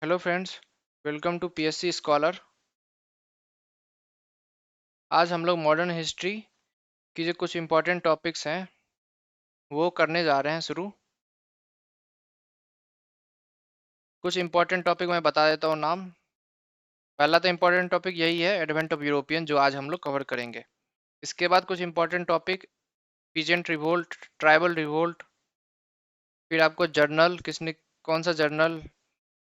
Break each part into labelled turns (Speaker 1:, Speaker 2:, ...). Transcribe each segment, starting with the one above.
Speaker 1: Hello friends, welcome to PSC scholar. आज हम लोग मॉडर्न हिस्ट्री की जो कुछ इम्पोर्टेंट टॉपिक्स हैं वो करने जा रहे हैं शुरू। कुछ इम्पोर्टेंट टॉपिक मैं बता देता हूँ नाम। पहला तो इम्पोर्टेंट टॉपिक यही है, एडवेंट ऑफ यूरोपियन, जो आज हम लोग कवर करेंगे। इसके बाद कुछ important topic, peasant revolt, tribal revolt, फिर आपको जर्नल, किसने कौन सा जर्नल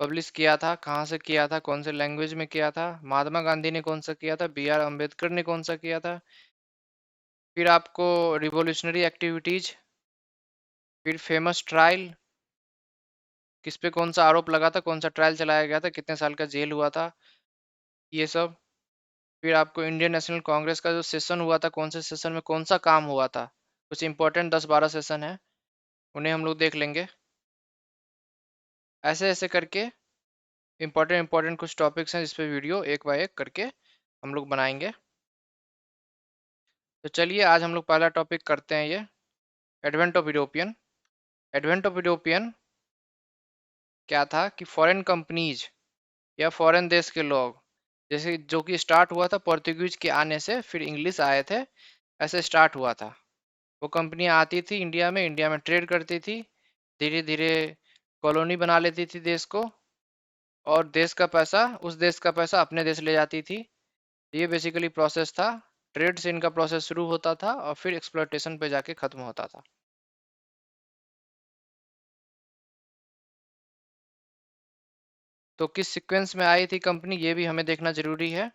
Speaker 1: पब्लिश किया था, कहाँ से किया था, कौन से लैंग्वेज में किया था, महात्मा गांधी ने कौन सा किया था, बी आर अम्बेडकर ने कौन सा किया था, फिर आपको रिवोल्यूशनरी एक्टिविटीज, फिर फेमस ट्रायल, किस पे कौन सा आरोप लगा था, कौन सा ट्रायल चलाया गया था, कितने साल का जेल हुआ था, ये सब। फिर आपको इंडियन नेशनल कांग्रेस का जो सेशन हुआ था, कौन से सेशन में कौन सा काम हुआ था, कुछ इंपॉर्टेंट 10-12 सेशन है, उन्हें हम लोग देख लेंगे। ऐसे ऐसे करके इंपॉर्टेंट इंपॉर्टेंट कुछ टॉपिक्स हैं जिस पे वीडियो एक बाय एक करके हम लोग बनाएंगे। तो चलिए आज हम लोग पहला टॉपिक करते हैं, ये advent of European. Advent of European क्या था कि फॉरेन कंपनीज या फॉरेन देश के लोग, जैसे जो कि स्टार्ट हुआ था पोर्तुगीज के आने से, फिर इंग्लिश आए थे, ऐसे स्टार्ट हुआ था। वो कंपनियां आती थी इंडिया में ट्रेड करती थी, धीरे धीरे कॉलोनी बना लेती थी देश को, और देश का पैसा, उस देश का पैसा अपने देश ले जाती थी। ये बेसिकली प्रोसेस था। ट्रेड से इनका प्रोसेस शुरू होता था और फिर एक्सप्लॉयटेशन पे जाके खत्म होता था। तो किस सीक्वेंस में आई थी कंपनी, ये भी हमें देखना जरूरी है।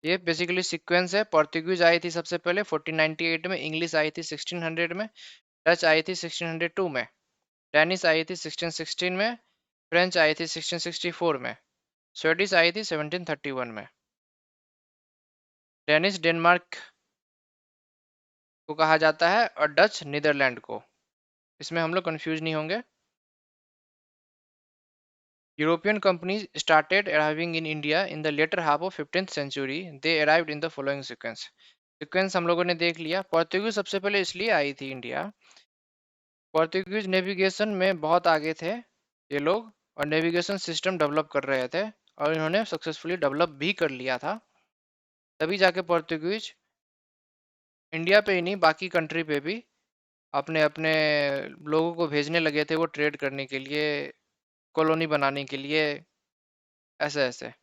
Speaker 1: ये बेसिकली सीक्वेंस है। पोर्तुगीज आई थी सबसे पहले 1498 में, इंग्लिश आई थी 1600 में, डच आई थी 1602 में, डेनिश आई थी 1616 में, फ्रेंच आई थी 1664 में, स्वीडिश आई थी 1731 में। डेनिश डेनमार्क को कहा जाता है और डच नीदरलैंड को। इसमें हम लोग कंफ्यूज नहीं होंगे। European companies started arriving in India in the later half of 15th century. They arrived in the following sequence. Sequence हम लोगों ने देख लिया। पोर्तुगीज सबसे पहले इसलिए आई थी इंडिया, पोर्तुगीज नेविगेशन में बहुत आगे थे ये लोग, और नेविगेशन सिस्टम डेवलप कर रहे थे, और इन्होंने सक्सेसफुली डेवलप भी कर लिया था। तभी जाके पोर्तुगीज इंडिया पे ही नहीं, बाकी कंट्री पे भी अपने अपने लोगों को भेजने लगे थे, वो ट्रेड करने के लिए, कॉलोनी बनाने के लिए, ऐसे ऐसे।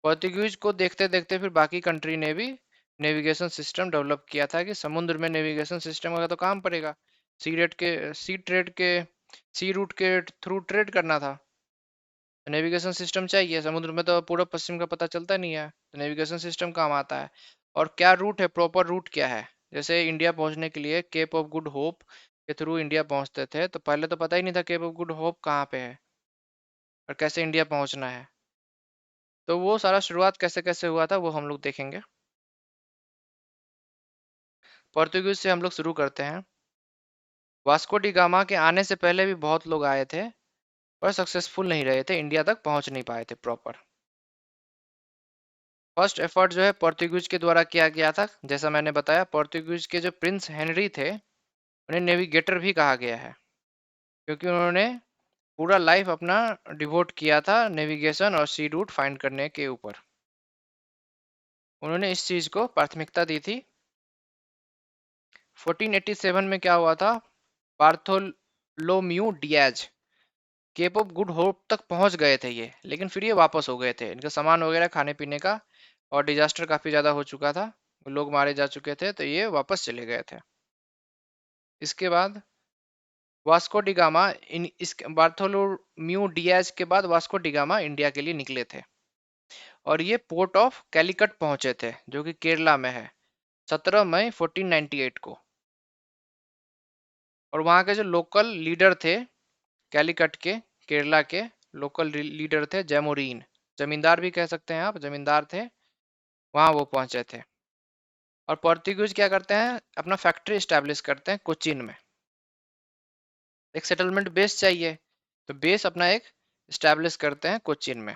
Speaker 1: पोर्तुगीज को देखते देखते फिर बाकी कंट्री ने भी नेविगेशन सिस्टम डेवलप किया था कि समुद्र में नेविगेशन सिस्टम का तो काम पड़ेगा। सी रूट के थ्रू ट्रेड करना था, नेविगेशन सिस्टम चाहिए। समुद्र में तो पूर्व पश्चिम का पता चलता नहीं है, तो नेविगेशन सिस्टम काम आता है। और क्या रूट है, प्रॉपर रूट क्या है। जैसे इंडिया पहुंचने के लिए केप ऑफ गुड होप के थ्रू इंडिया पहुंचते थे, तो पहले तो पता ही नहीं था केप ऑफ गुड होप कहाँ पे है और कैसे इंडिया पहुंचना है। तो वो सारा शुरुआत कैसे कैसे हुआ था वो हम लोग देखेंगे। पोर्तुगीज से हम लोग शुरू करते हैं। वास्को डी गामा के आने से पहले भी बहुत लोग आए थे, पर सक्सेसफुल नहीं रहे थे, इंडिया तक पहुंच नहीं पाए थे प्रॉपर। फर्स्ट एफर्ट जो है पोर्तुगीज के द्वारा किया गया था। जैसा मैंने बताया, पोर्तुगीज के जो प्रिंस हेनरी थे, उन्हें नेविगेटर भी कहा गया है, क्योंकि उन्होंने पूरा लाइफ अपना डिवोट किया था नेविगेशन और सी रूट फाइंड करने के ऊपर। उन्होंने इस चीज को प्राथमिकता दी थी। 1487 में क्या हुआ था, Bartholomew Diaz Cape of Good Hope तक पहुंच गए थे ये, लेकिन फिर ये वापस हो गए थे। इनका सामान वगैरह, खाने पीने का, और डिजास्टर काफी ज्यादा हो चुका था, लोग मारे जा चुके थे, तो ये वापस चले गए थे। इसके बाद वास्को डिगामा, इन इस बार्थोलोम्यू डियाज के बाद वास्को डिगामा इंडिया के लिए निकले थे, और ये पोर्ट ऑफ कैलिकट पहुंचे थे, जो कि केरला में है, 17 मई 1498 को। और वहां के जो लोकल लीडर थे कैलिकट के, केरला के लोकल लीडर थे जैमोरीन, जमींदार भी कह सकते हैं आप, जमींदार थे, वहां वो पहुंचे थे। और पोर्तुगीज क्या करते हैं, अपना फैक्ट्री स्टैब्लिश करते हैं कोचीन में। एक सेटलमेंट बेस चाहिए, तो बेस अपना एक स्टैब्लिश करते हैं कोचीन में।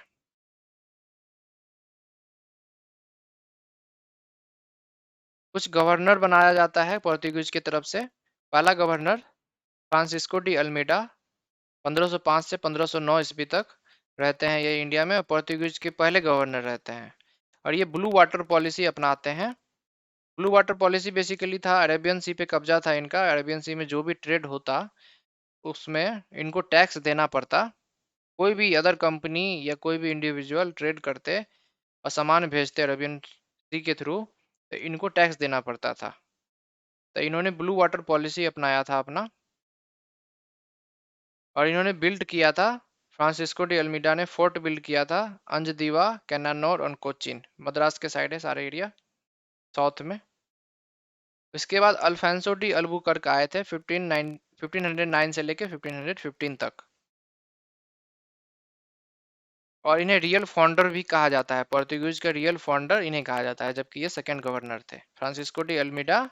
Speaker 1: कुछ गवर्नर बनाया जाता है पोर्तुगीज की तरफ से। पहला गवर्नर फ्रांसिस्को डी अल्मेडा, 1505 से 1509 ईस्वी तक रहते हैं ये इंडिया में, और पोर्तुगीज के पहले गवर्नर रहते हैं। और ये ब्लू वाटर पॉलिसी अपनाते हैं। ब्लू वाटर पॉलिसी बेसिकली था, अरेबियन सी पे कब्जा था इनका। अरेबियन सी में जो भी ट्रेड होता उसमें इनको टैक्स देना पड़ता। कोई भी अदर कंपनी या कोई भी इंडिविजुअल ट्रेड करते और सामान भेजते अरेबियन सी के थ्रू, तो इनको टैक्स देना पड़ता था। तो इन्होंने ब्लू वाटर पॉलिसी अपनाया था अपना, और इन्होंने बिल्ड किया था, फ्रांसिस्को डी अल्मीडा ने फोर्ट बिल्ड किया था अंजदीवा, कैनानोर और कोचीन। मद्रास के साइड है सारे एरिया, साउथ में। इसके बाद अल्फांसो डी अल्बुकर्क आए थे 1509 से लेके 1515 तक, और इन्हें रियल फाउंडर भी कहा जाता है। पोर्तुगीज का रियल फाउंडर इन्हें कहा जाता है, जबकि ये सेकंड गवर्नर थे। फ्रांसिस्को डी अल्मीडा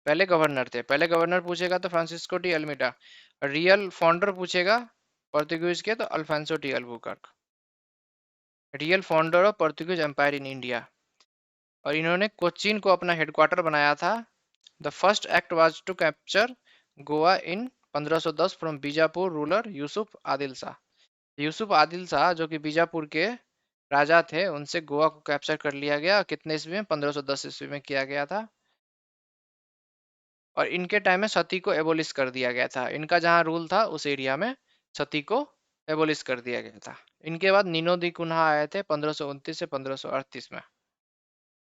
Speaker 1: पहले गवर्नर थे। पहले गवर्नर पूछेगा तो Francisco de Almeida, real founder पूछेगा पोर्तुगीज के तो Alfonso de Albuquerque, real founder of Portuguese empire in India. और इन्होंने कोचीन को अपना हेडक्वार्टर बनाया था। The first act was to capture Goa in 1510 from Bijapur ruler Yusuf Adil Shah. Yusuf Adil Shah जो कि बीजापुर के राजा थे, उनसे गोवा को कैप्चर कर लिया गया। कितने ईस्वी में? 1510 ईस्वी में किया गया था। और इनके टाइम में सती को एबोलिश कर दिया गया था। इनका जहां रूल था उस एरिया में सती को एबोलिश कर दिया गया था। इनके बाद नीनो दी कुन्हा आए थे 1529 से 1538 में।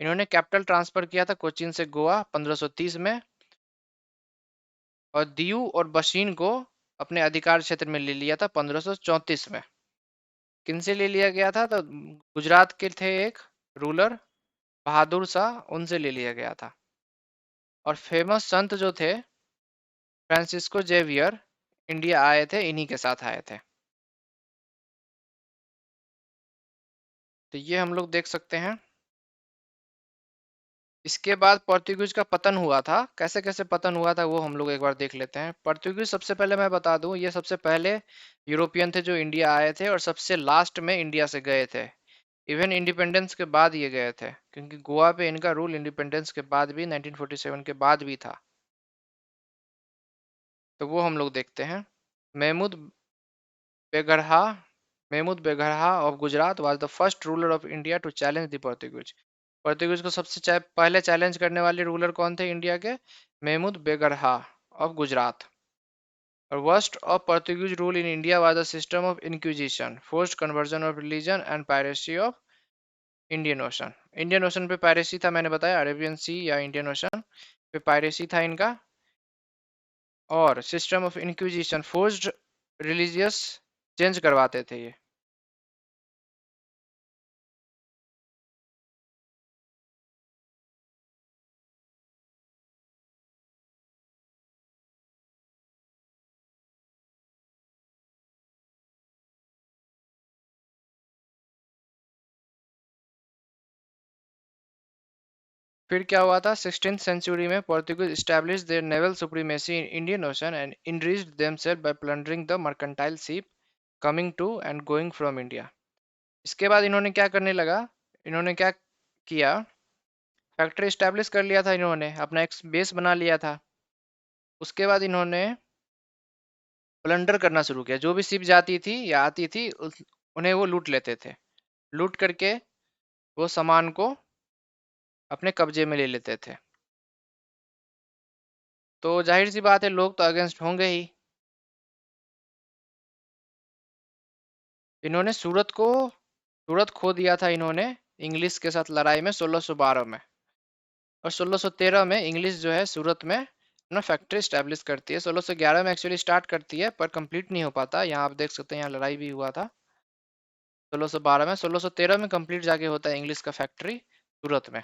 Speaker 1: इन्होंने कैपिटल ट्रांसफर किया था कोचीन से गोवा 1530 में, और दीयू और बशीन को अपने अधिकार क्षेत्र में ले लिया था 1534 में। किनसे ले लिया गया था? तो गुजरात के थे एक रूलर बहादुर शाह, उनसे ले लिया गया था। और फेमस संत जो थे फ्रांसिस्को जेवियर, इंडिया आए थे, इन्हीं के साथ आए थे। तो ये हम लोग देख सकते हैं। इसके बाद पोर्तुगीज का पतन हुआ था। कैसे कैसे पतन हुआ था वो हम लोग एक बार देख लेते हैं। पोर्तुगीज, सबसे पहले मैं बता दूं, ये सबसे पहले यूरोपियन थे जो इंडिया आए थे, और सबसे लास्ट में इंडिया से गए थे। इवन इंडिपेंडेंस के बाद ये गए थे, क्योंकि गोवा पे इनका रूल इंडिपेंडेंस के बाद भी 1947 के बाद भी था। तो वो हम लोग देखते हैं। Mahmud Begarha Mahmud Begarha of Gujarat was the first ruler of India to challenge the Portuguese. Portuguese को सबसे पहले चैलेंज करने वाले रूलर कौन थे इंडिया के? महमूद बेगरहा ऑफ गुजरात। और worst of Portuguese rule in India was the system of inquisition, forced conversion of religion and piracy of Indian ocean. Indian ocean पे पायरेसी था, मैंने बताया, अरेबियन सी या इंडियन ओशन पे पायरेसी था इनका। और system of inquisition, forced religious change करवाते थे ये। फिर क्या हुआ था? 16th सेंचुरी में Portuguese established their naval supremacy in Indian Ocean and enriched themselves by plundering the mercantile ship coming to and going from India। इसके बाद इन्होंने क्या करने लगा? इन्होंने क्या किया? फैक्ट्री स्टैब्लिश कर लिया था इन्होंने, अपना एक बेस बना लिया था। उसके बाद इन्होंने प्लंडर करना शुरू किया। जो भी शिप जाती थी या आती थी उन्हें वो लूट लेते थे। लूट करके वो सामान को अपने कब्जे में ले लेते थे। तो जाहिर सी बात है, लोग तो अगेंस्ट होंगे ही। इन्होंने सूरत खो दिया था इन्होंने इंग्लिश के साथ लड़ाई में 1612 में। और 1613 में इंग्लिश जो है सूरत में अपना फैक्ट्री स्टैब्लिश करती है। 1611 में एक्चुअली स्टार्ट करती है, पर कंप्लीट नहीं हो पाता। यहाँ आप देख सकते हैं, यहाँ लड़ाई भी हुआ था 1612 में। 1613 में कंप्लीट जाके होता है इंग्लिश का फैक्ट्री सूरत में।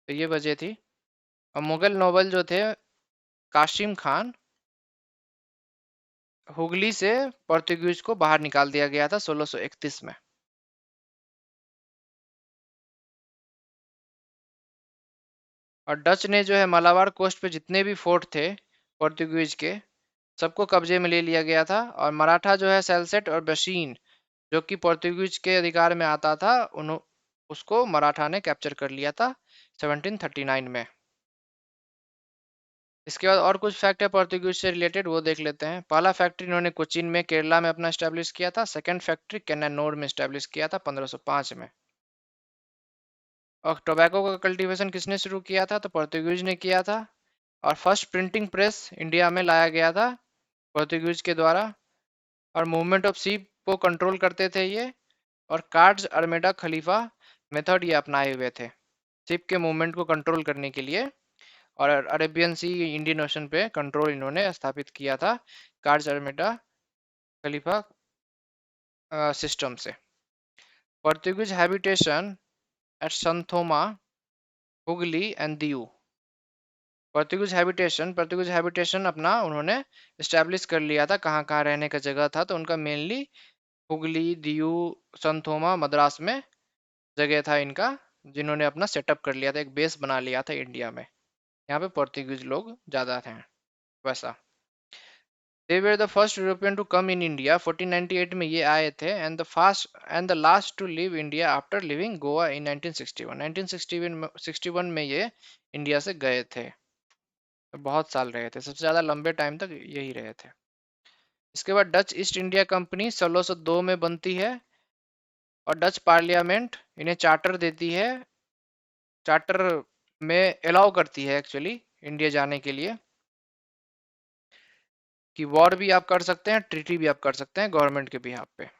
Speaker 1: तो ये वजह थी। और मुगल नोबल जो थे काशिम खान, हुगली से पोर्तुगीज को बाहर निकाल दिया गया था 1631 में। और डच ने जो है मालाबार कोस्ट पे जितने भी फोर्ट थे पोर्तुगीज के, सबको कब्जे में ले लिया गया था। और मराठा जो है सैलसेट और बशीन, जो कि पोर्तुगीज के अधिकार में आता था, उन उसको मराठा ने कैप्चर कर लिया था 1739 में। इसके बाद और कुछ फैक्ट है पोर्तुगीज से रिलेटेड, वो देख लेते हैं। पहला फैक्ट्री इन्होंने कोचीन में केरला में अपना स्टैब्लिश किया था। सेकंड फैक्ट्री केन्नानौर में स्टैब्लिश किया था 1505 में। और टोबैको का कल्टीवेशन किसने शुरू किया था? तो पोर्तुगीज ने किया था। और फर्स्ट प्रिंटिंग प्रेस इंडिया में लाया गया था पोर्तुगीज के द्वारा। और मूवमेंट ऑफ सीप को कंट्रोल करते थे ये। और कार्ड्स अरमेडा खलीफा मेथड ये अपनाए हुए थे शिप के मूवमेंट को कंट्रोल करने के लिए। और अरेबियन सी इंडियन ओशन पे कंट्रोल इन्होंने स्थापित किया था कार्ड्स अरमेडा खलीफा सिस्टम से। Portuguese habitation at Santhome Hooghly and Diu. Portuguese habitation अपना उन्होंने इस्टेब्लिश कर लिया था, कहाँ कहाँ रहने का जगह था। तो उनका मेनली हुगली, दियू, संथोमा, मद्रास में जगह था इनका, जिन्होंने अपना सेटअप कर लिया था, एक बेस बना लिया था इंडिया में। यहाँ पे पोर्तुगीज लोग ज्यादा थे वैसा। They were the first European to come in India 1498 में ये आए थे। And the last to leave India after living Goa in 1961 में ये इंडिया से गए थे। तो बहुत साल रहे थे, सबसे ज्यादा लंबे टाइम तक यही रहे थे। इसके बाद डच ईस्ट इंडिया कंपनी 1602 में बनती है। और डच पार्लियामेंट इन्हें चार्टर देती है, चार्टर में अलाउ करती है एक्चुअली इंडिया जाने के लिए, कि वॉर भी आप कर सकते हैं, ट्रीटी भी आप कर सकते हैं गवर्नमेंट के बिहाफ पे,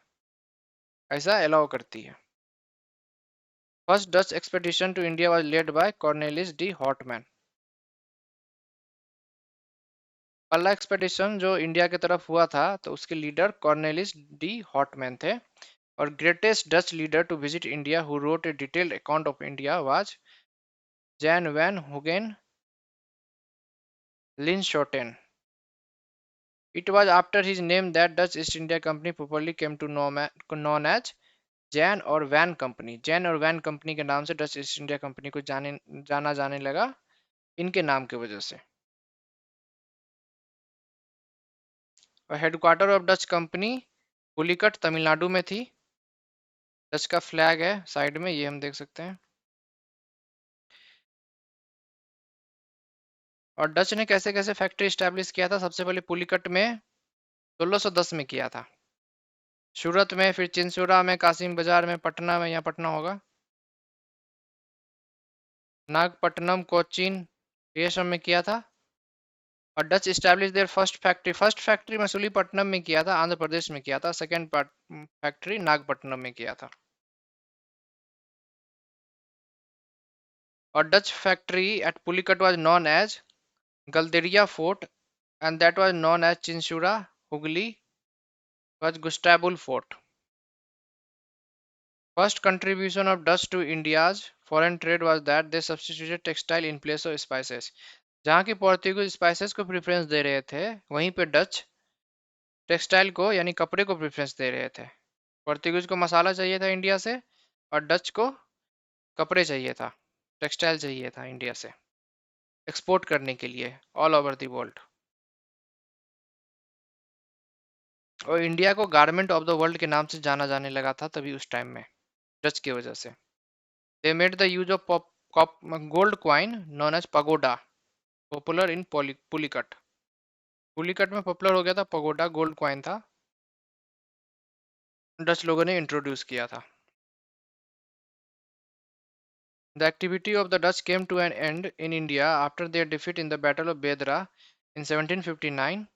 Speaker 1: ऐसा अलाउ करती है। First Dutch expedition to India was led by Cornelis de Houtman. पहला एक्सपेडिशन जो इंडिया की तरफ हुआ था तो उसके लीडर कॉर्नेलिस डी हॉटमैन थे। और greatest Dutch leader to visit India who wrote a detailed account of India was Jan van Huyghen Linschoten. It was after his name that Dutch East India Company properly came to known as Jain और van company. Jain और van company के नाम से Dutch east India company को जाना जाने लगा, इनके नाम की वजह से। और headquarter of Dutch company Pulicat Tamil Nadu में थी। डच का फ्लैग है साइड में, ये हम देख सकते हैं। और डच ने कैसे कैसे फैक्ट्री स्टैब्लिश किया था? सबसे पहले पुलिकट में 1610 में किया था, सूरत में, फिर चिंसुरा में, कासिम बाजार में, पटना में, यहाँ पटना होगा, नागपट्टनम, कोचीन, ये सब में किया था। और Dutch establish their first factory Masulipatnam में किया था, आंध्र प्रदेश में किया था। सेकंड फैक्ट्री नागपट्टनम में किया था। और Dutch factory at Pulicat was known as Geldria fort and that was known as Chinsurah Hooghly was Gustavus fort. First contribution of Dutch to India's foreign trade was that they substituted textile in place of spices। जहाँ की Portuguese spices को preference दे रहे थे, वहीं पे Dutch textile को यानी कपड़े को प्रेफरेंस दे रहे थे। पोर्तुगीज को मसाला चाहिए था इंडिया से, और डच को कपड़े चाहिए था, टेक्सटाइल चाहिए था इंडिया से एक्सपोर्ट करने के लिए ऑल ओवर द वर्ल्ड। और इंडिया को गारमेंट ऑफ द वर्ल्ड के नाम से जाना जाने लगा था तभी उस टाइम में, डच की वजह से। They made the use of gold coin known as pagoda popular in Pulicat. Pulicat में पॉपुलर हो गया था पगोडा, गोल्ड क्वाइन था, डच लोगों ने इंट्रोड्यूस किया था। The activity of the Dutch came to an end in India after their defeat in the Battle of Bedra in 1759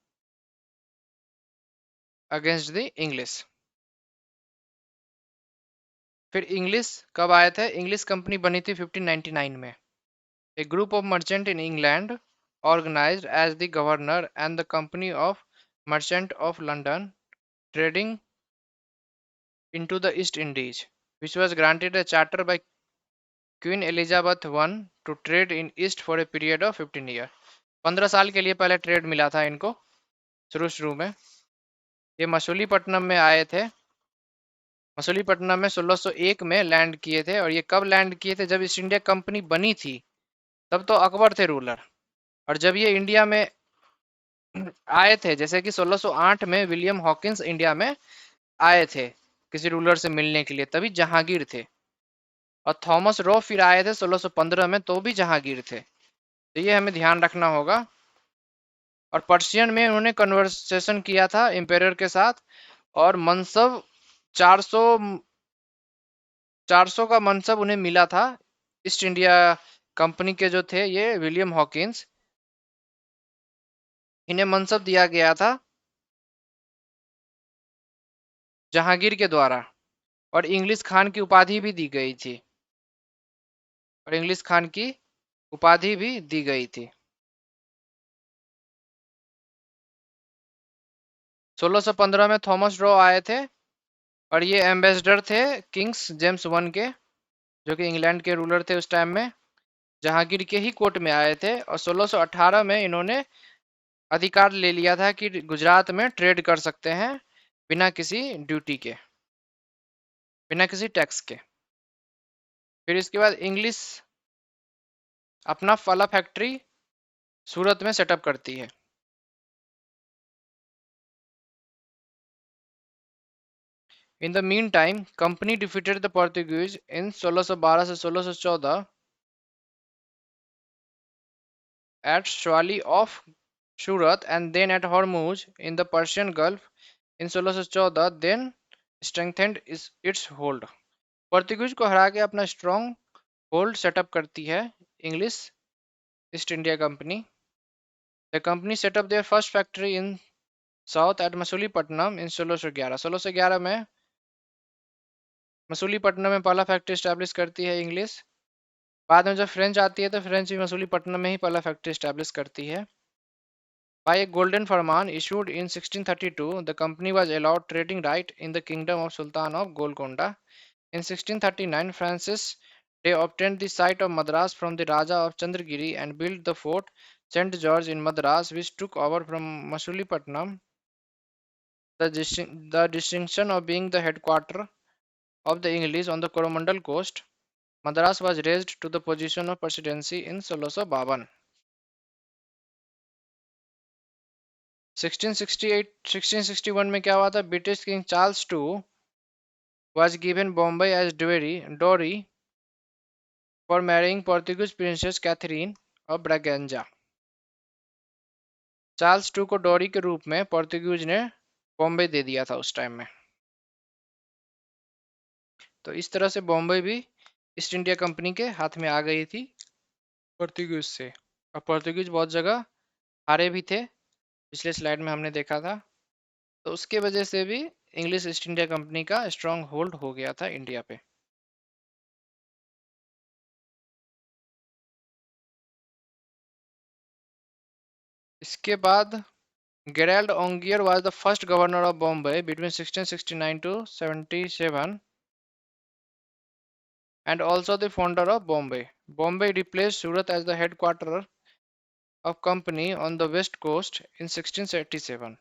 Speaker 1: against the English। फिर इंग्लिश कब आए थे? इंग्लिश कंपनी बनी थी 1599 में। A group of merchants in England organized as the governor and the company of merchant of London trading into the East Indies, which was granted a charter by Queen Elizabeth I to trade in East for a period of 15 years। 15 साल के लिए पहले trade मिला था इनको शुरू शुरू में। ये मसूलीपट्टनम में आए थे, मसूलीपट्टनम में 1601 में लैंड किए थे। और ये कब लैंड किए थे? जब ईस्ट इंडिया कंपनी बनी थी, तब तो अकबर थे रूलर। और जब ये इंडिया में आए थे, जैसे कि 1608 में विलियम हॉकिंस इंडिया में आए थे किसी रूलर से मिलने के लिए, तभी जहांगीर थे। और थॉमस रो फिर आए थे 1615 में, तो भी जहांगीर थे। तो ये हमें ध्यान रखना होगा और पर्शियन में उन्होंने कन्वर्सेशन किया था एम्पेरर के साथ। और मनसब 400 400 का मनसब उन्हें मिला था। ईस्ट इंडिया कंपनी के जो थे ये विलियम हॉकिंस, इन्हें मनसब दिया गया था जहांगीर के द्वारा। और इंग्लिश खान की उपाधि भी दी गई थी। और इंग्लिश खान की उपाधि भी दी गई थी। 1615 में थॉमस ड्रॉ आए थे और ये एम्बेसडर थे किंग्स जेम्स वन के, जो कि इंग्लैंड के रूलर थे उस टाइम में। जहांगीर के ही कोर्ट में आए थे और 1618 में इन्होंने अधिकार ले लिया था कि गुजरात में ट्रेड कर सकते हैं बिना किसी ड्यूटी के, बिना किसी टैक्स के। फिर इसके बाद इंग्लिश अपना फला फैक्ट्री सूरत में सेटअप करती है। In the mean time company defeated the Portuguese in 1612 से 1614 at Swali of Surat and then at Hormuz in the Persian Gulf in 1614, then strengthened its hold. Portuguese को हरा के अपना स्ट्रॉन्ग होल्ड सेटअप करती है English East India company. The company setup their first factory in south at Masulipatnam in 1611। 1611 में मसूलीपट्टनम में पहला factory establish करती है इंग्लिश। बाद में जब फ्रेंच आती है तो फ्रेंच भी मसूलीपट्टनम में ही पहला फैक्ट्री स्टैब्लिश करती है। By a golden farman issued in 1632, the company was allowed trading right in the kingdom of Sultan of Golconda. In 1639, Francis Day obtained the site of Madras from the Raja of Chandragiri and built the fort St. George in Madras, which took over from Masulipatam. The distinction of being the headquarter of the English on the Coromandel coast, Madras was raised to the position of presidency in 1652. 1661 में क्या हुआ था? British king Charles to was given Bombay as dowry for marrying Portuguese princess Catherine of Braganza. Charles to को डोरी के रूप में पोर्तुगीज ने बॉम्बे दे दिया था उस टाइम में। तो इस तरह से बॉम्बे भी ईस्ट इंडिया कंपनी के हाथ में आ गई थी पोर्तुगीज से। और पोर्तुगीज बहुत जगह हारे भी थे, पिछले स्लाइड में हमने देखा था। तो उसके वजह से भी इंग्लिश ईस्ट इंडिया कंपनी का स्ट्रॉन्ग होल्ड हो गया था इंडिया पे। इसके बाद Gerald Ongier was the first governor of Bombay between 1669 to 77 and also the founder of Bombay. Bombay replaced Surat as the headquarters of company on the west coast in 1687.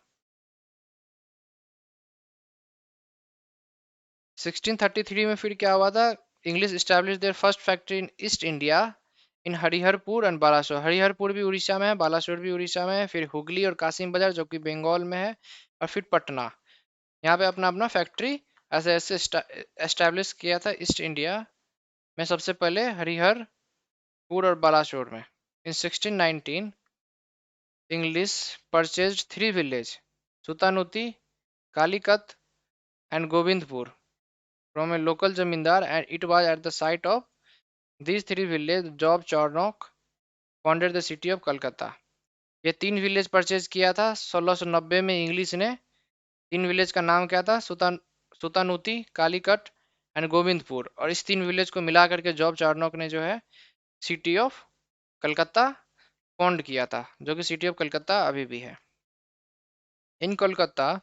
Speaker 1: 1633 में फिर क्या हुआ था? English established their first factory in East India in Hariharpur and Balasore. Hariharpur भी उड़ीसा में है, बालासोर भी उड़ीसा में है, फिर हुगली और कासिम बाजार जो कि बंगाल में है, और फिर पटना। यहाँ पे अपना अपना फैक्ट्री ऐसे ऐसे एस्टेब्लिश किया था ईस्ट इंडिया में, सबसे पहले हरिहरपुर और बालासोर में। In 1619 English purchased 3 village Sutanuti, Kalikata and Govindpur from a local zamindar, and it was at the site of these 3 villages Job Charnock founded the city of Calcutta. ये 3 विलेज परचेज किया था 1690 में इंग्लिश ने। 3 विलेज का नाम क्या था? सुतानुती, कालीकट एंड गोविंदपुर। और इस 3 विलेज को मिला करके जॉब चार्नोक ने जो है सिटी ऑफ कलकत्ता फाउंड किया था, जो कि सिटी ऑफ कलकत्ता अभी भी है। इन Kolkata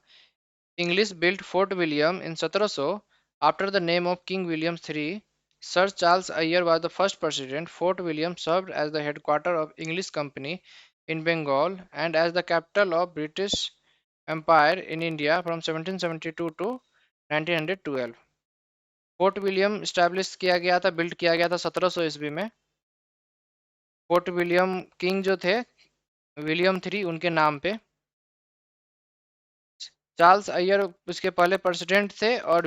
Speaker 1: English built Fort William in 1700 after the name of King William III. Sir Charles Ayer was the first president. Fort William served as the headquarters of English Company in Bengal and as the capital of British Empire in India from 1772 to 1912. Fort William establish किया गया था, build किया गया था 1700 ईस्वी में। Fort William king जो थे विलियम III उनके नाम पे। चार्ल्स अय्यर उसके पहले प्रेसिडेंट थे और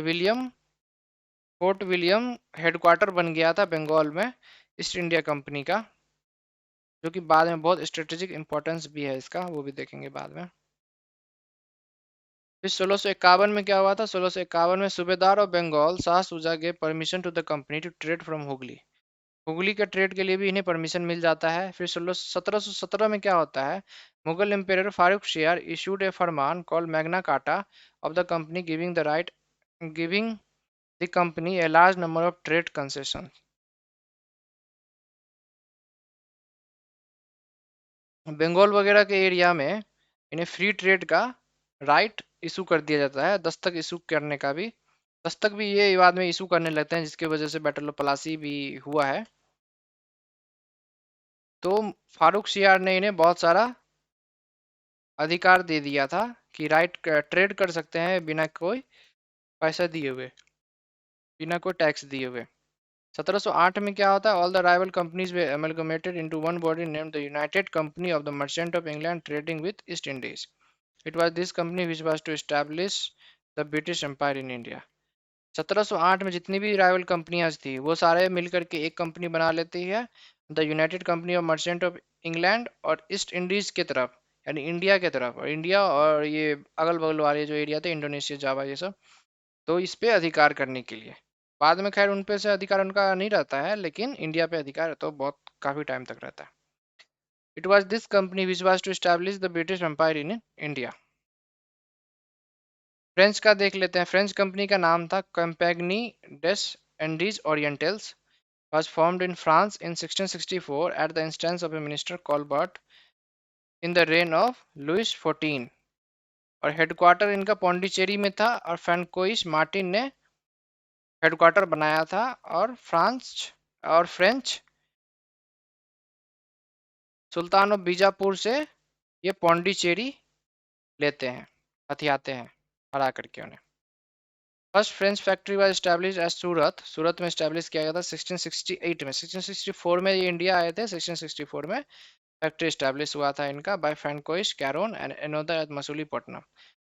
Speaker 1: फोर्ट विलियम हेडक्वार्टर बन गया था बंगाल में ईस्ट इंडिया कंपनी का, जो कि बाद में बहुत स्ट्रेटेजिक इंपॉर्टेंस भी है इसका, वो भी देखेंगे बाद में। फिर 1651 में क्या हुआ था? 1651 में subedar of Bengal Shah Shuja gave permission to the company to trade from Hooghly. Hooghly के ट्रेड के लिए भी इन्हें परमिशन मिल जाता है। फिर 1717 में क्या होता है? Mughal emperor Farrukh Siyar issued a फरमान called Magna Carta of the company giving the company a large number of trade concession. Bengal वगैरह के एरिया में इन्हें फ्री ट्रेड का राइट इशू कर दिया जाता है, दस्तक इशू करने का भी। दस्तक भी ये बाद में इशू करने लगते हैं, जिसकी वजह से बैटल ऑफ प्लासी भी हुआ है। तो फारूक शियार ने इन्हें बहुत सारा अधिकार दे दिया था कि राइट ट्रेड कर सकते हैं बिना कोई पैसा दिए हुए, बिना कोई टैक्स दिए हुए। 1708 में क्या होता है? All the rival companies they amalgamated into one body named the united company of the merchant of England trading with East Indies. It was this company which was to establish the British empire in India. 1708 में जितनी भी rival कंपनियां थी वो सारे मिलकर के एक कंपनी बना लेती है, the united company of merchant of England, और ईस्ट इंडीज की तरफ यानी इंडिया के तरफ, और इंडिया और ये अगल बगल वाले जो एरिया थे इंडोनेशिया जावा ये सब, तो इस पे अधिकार करने के लिए। बाद में खैर उन पे से अधिकार उनका नहीं रहता है, लेकिन इंडिया पे अधिकार तो बहुत काफी टाइम तक रहता है। It was this company which was to establish the British empire in India. French का देख लेते हैं। फ्रेंच कंपनी का नाम था Compagnie des Indes Orientales, was formed in France in 1664 at the instance of a minister Colbert in the reign of Louis XIV, और headquarter इनका पौंडीचेरी में था, और फ्रैंकोइस मार्टिन ने हेडक्वार्टर बनाया था। और फ्रेंच सुल्तान ऑफ बीजापुर से ये पौंडीचेरी लेते हैं, हथियाते हैं, हरा करके उन्हें। First French factory was establish at Surat. Surat में एस्टैब्लिश किया गया था 1668 में। 1664 में ये इंडिया आए थे। 1664 में फैक्ट्री एस्टैब्लिश हुआ था इनका by Francois Caron and another at Masulipatnam.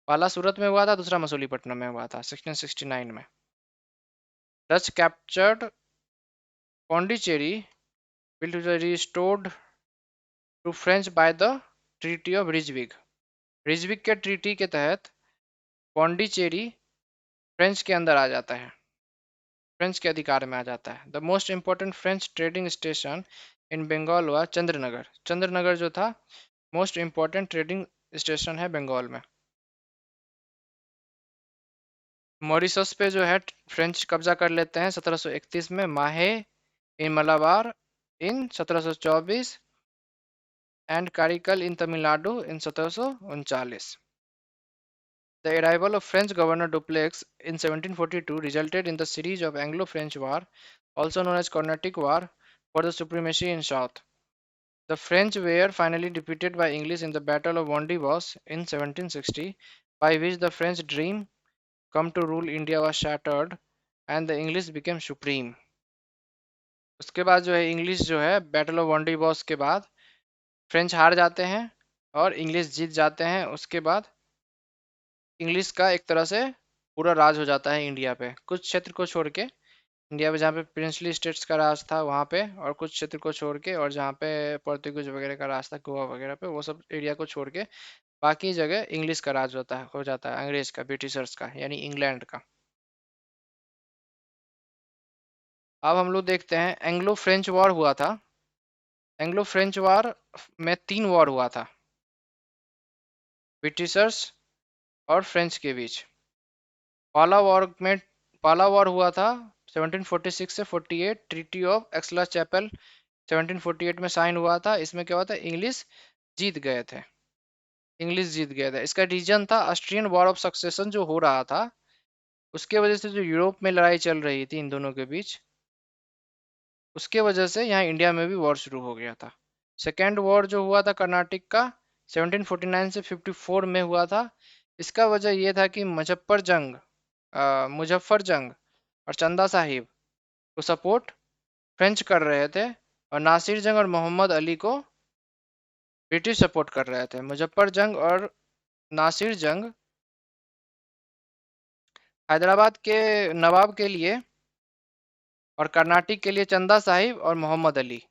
Speaker 1: पहला सूरत में हुआ था, दूसरा मसूलीपट्टनम में हुआ था 1669 में। Dutch captured Pondicherry will be restored to French by the treaty of Ryswick. Ryswick के ट्रीटी के तहत पौंडीचेरी फ्रेंच के अंदर आ जाता है, फ्रेंच के अधिकार में आ जाता है। The most important French trading station in Bengal हुआ चंद्रनगर। चंद्रनगर जो था मोस्ट इंपॉर्टेंट ट्रेडिंग स्टेशन है बंगाल में। मॉरिशस पे जो है फ्रेंच कब्जा कर लेते हैं 1731 में। माहे इन मलाबार इन 1724 and Karaikal in Tamil Nadu in 1739। The arrival of French Governor Dupleix in 1742 resulted in the series of Anglo-French War, also known as Carnatic War, for the supremacy in South. The French were finally defeated by English in the Battle of Wandy-Boss in 1760, by which the French dream come to rule India was shattered and the English became supreme. उसके बाद जो है English जो है battle of वॉन्डी boss के बाद French हार जाते हैं और इंग्लिश जीत जाते हैं। उसके बाद इंग्लिश का एक तरह से पूरा राज हो जाता है इंडिया पे, कुछ क्षेत्र को छोड़ के। इंडिया में जहाँ पे प्रिंसली स्टेट्स का राज था वहाँ पे, और कुछ क्षेत्र को छोड़ के, और जहाँ पे पोर्तुगीज वगैरह का राज था गोवा वगैरह पे, वो सब एरिया को छोड़ के बाकी जगह इंग्लिश का राज होता है, हो जाता है अंग्रेज का, ब्रिटिशर्स का यानी इंग्लैंड का। अब हम लोग देखते हैं एंग्लो फ्रेंच वॉर हुआ था। एंग्लो फ्रेंच वॉर में 3 वॉर हुआ था ब्रिटिशर्स और फ्रेंच के बीच। पहला वॉर में पहला वॉर हुआ था 1746 से 48, ट्रीटी ऑफ एक्सला चैपल 1748 में साइन हुआ था। इसमें क्या हुआ था? जीत गए थे इंग्लिश जीत गया था। इसका रीजन था ऑस्ट्रियन वॉर ऑफ सक्सेशन जो हो रहा था, उसके वजह से जो यूरोप में लड़ाई चल रही थी इन दोनों के बीच, उसके वजह से यहाँ इंडिया में भी वॉर शुरू हो गया था। सेकेंड वॉर जो हुआ था कर्नाटक का 1749 से 54 में हुआ था। इसका वजह यह था कि मुजफ्फर जंग और चंदा साहिब को सपोर्ट फ्रेंच कर रहे थे, और नासिर जंग और मोहम्मद अली को ब्रिटिश सपोर्ट कर रहे थे। मुजफ्फर जंग और नासिर जंग हैदराबाद के नवाब के लिए, और कर्नाटक के लिए चंदा साहिब और मोहम्मद अली।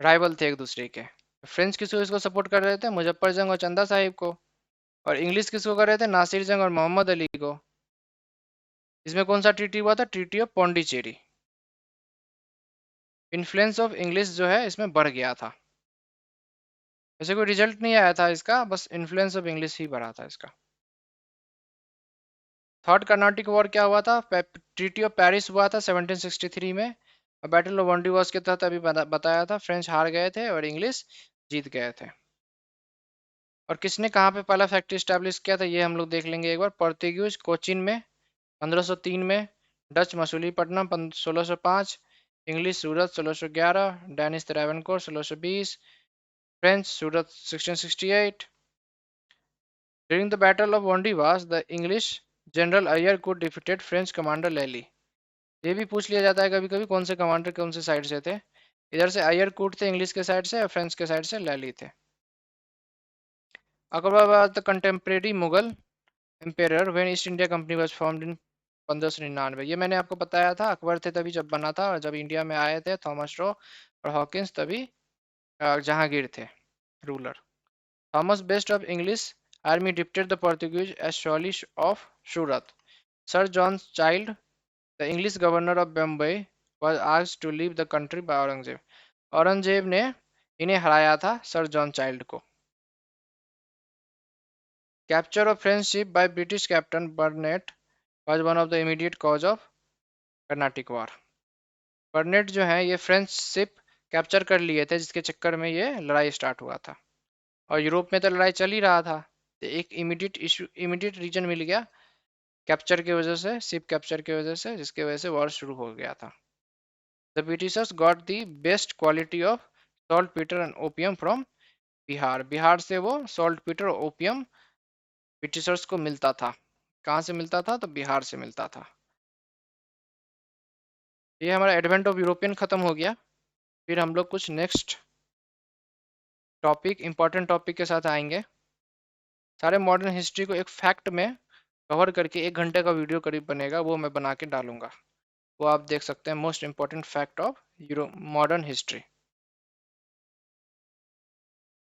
Speaker 1: राइवल थे एक दूसरे के। फ्रेंच किसको सपोर्ट कर रहे थे? मुजफ्फर जंग और चंदा साहिब को। और इंग्लिश किसको कर रहे थे? नासिर जंग और मोहम्मद अली को। इसमें कौन सा ट्रीटी हुआ था? Treaty of Pondicherry. Influence of English जो है इसमें बढ़ गया था। ऐसे कोई रिजल्ट नहीं आया था इसका, बस इन्फ्लुएंस ऑफ इंग्लिश ही बढ़ा था इसका। थर्ड कर्नाटिक वॉर क्या हुआ था? ट्रीटी ऑफ पेरिस हुआ था 1763 में। और बैटल ऑफ वॉन्डिवॉर्स के तहत अभी बताया था, फ्रेंच हार गए थे और इंग्लिश जीत गए थे। और किसने कहाँ पे पहला फैक्ट्री स्टैब्लिश किया था ये हम लोग देख लेंगे एक बार। पोर्तुगीज कोचिन में 1503 में, Dutch Masulipatnam 1605, English Surat 1611, Danish Travancore 1620, French Surat 1668। During the battle of Wandiwash the English general Eyre Coote defeated French commander लैली। ये भी पूछ लिया जाता है कभी कभी, कौन से कमांडर कौन से साइड से थे। इधर से अयर कूट थे इंग्लिश के साइड से, और फ्रेंच के साइड से लैली थे। Akbar the contemporary Mughal emperor when east India company was formed in 1599। ये मैंने आपको बताया था, अकबर थे तभी जब बना था, और जब इंडिया में आए थे थॉमस रो और हॉकिंस तभी जहांगीर थे ruler. Thomas Best of English army defeated the Portuguese as Swally of Surat. Sir John Child the English governor of Bombay was asked to leave the country by Aurangzeb. Aurangzeb ने इन्हें हराया था, सर जॉन चाइल्ड को। Capture of French ship by British captain Barnett was one of the immediate cause of Carnatic war. Barnett जो है ये French ship capture कर लिए थे, जिसके चक्कर में ये लड़ाई स्टार्ट हुआ था। और यूरोप में तो लड़ाई चल ही रहा था, तो एक इमीडिएट इशू, इमीडिएट रीजन मिल गया कैप्चर की वजह से, शिप कैप्चर की वजह से, जिसकी वजह से वॉर शुरू हो गया था। The Britishers got the best quality of salt Peter and opium from Bihar. Bihar से वो सॉल्ट पीटर और ओपियम ब्रिटिशर्स को मिलता था। कहाँ से मिलता था? तो बिहार से मिलता था। ये हमारा एडवेंट ऑफ यूरोपियन खत्म हो गया। फिर हम लोग कुछ नेक्स्ट टॉपिक, इंपॉर्टेंट टॉपिक के साथ आएंगे। सारे मॉडर्न हिस्ट्री को एक फैक्ट में कवर करके 1 घंटे का वीडियो करीब बनेगा, वो मैं बना के डालूंगा। वो आप देख सकते हैं, most important fact of euro modern history.